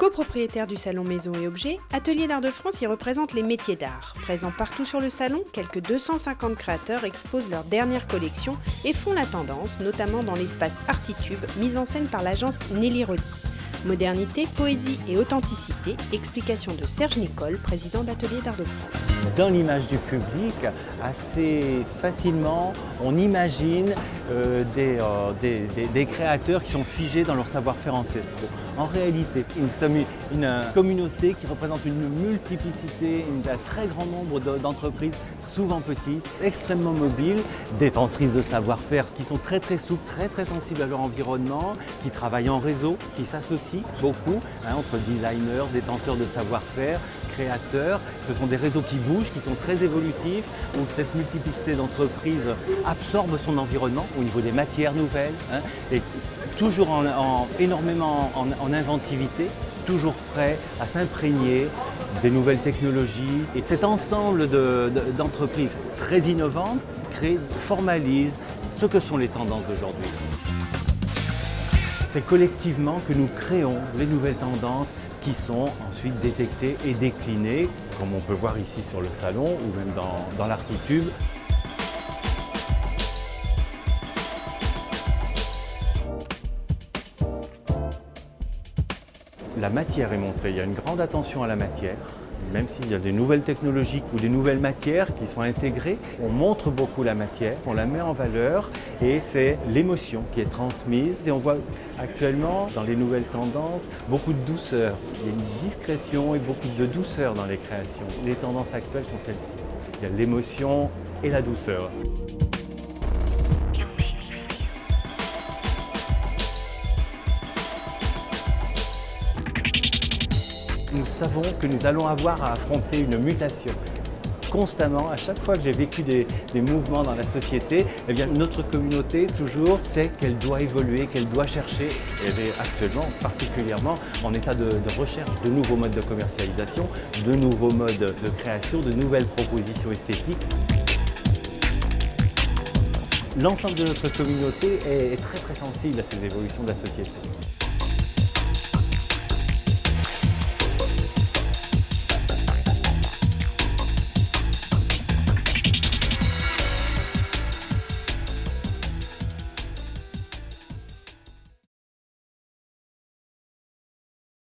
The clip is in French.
Copropriétaire du salon Maison et Objets, Atelier d'Art de France y représente les métiers d'art. Présents partout sur le salon, quelques 250 créateurs exposent leurs dernières collections et font la tendance, notamment dans l'espace Artitube, mis en scène par l'agence Nelly Rodi. Modernité, poésie et authenticité, explication de Serge Nicole, président d'Atelier d'Art de France. Dans l'image du public, assez facilement, on imagine des créateurs qui sont figés dans leur savoir-faire ancestraux. En réalité, nous sommes une communauté qui représente une multiplicité, un très grand nombre d'entreprises, souvent petites, extrêmement mobiles, détentrices de savoir-faire qui sont très souples, très sensibles à leur environnement, qui travaillent en réseau, qui s'associent beaucoup entre designers, détenteurs de savoir-faire, créateurs. Ce sont des réseaux qui bougent, qui sont très évolutifs, où cette multiplicité d'entreprises absorbe son environnement au niveau des matières nouvelles, et toujours énormément en inventivité, toujours prêt à s'imprégner des nouvelles technologies. Et cet ensemble d'entreprises très innovantes formalise ce que sont les tendances d'aujourd'hui. C'est collectivement que nous créons les nouvelles tendances qui sont ensuite détectées et déclinées, comme on peut voir ici sur le salon ou même dans l'Artitube. La matière est montrée, il y a une grande attention à la matière. Même s'il y a des nouvelles technologies ou des nouvelles matières qui sont intégrées, on montre beaucoup la matière, on la met en valeur et c'est l'émotion qui est transmise. Et on voit actuellement dans les nouvelles tendances beaucoup de douceur. Il y a une discrétion et beaucoup de douceur dans les créations. Les tendances actuelles sont celles-ci. Il y a l'émotion et la douceur. Nous savons que nous allons avoir à affronter une mutation. Constamment, à chaque fois que j'ai vécu des mouvements dans la société, eh bien, notre communauté, toujours, sait qu'elle doit évoluer, qu'elle doit chercher, et actuellement, particulièrement, en état de recherche de nouveaux modes de commercialisation, de nouveaux modes de création, de nouvelles propositions esthétiques. L'ensemble de notre communauté est très sensible à ces évolutions de la société.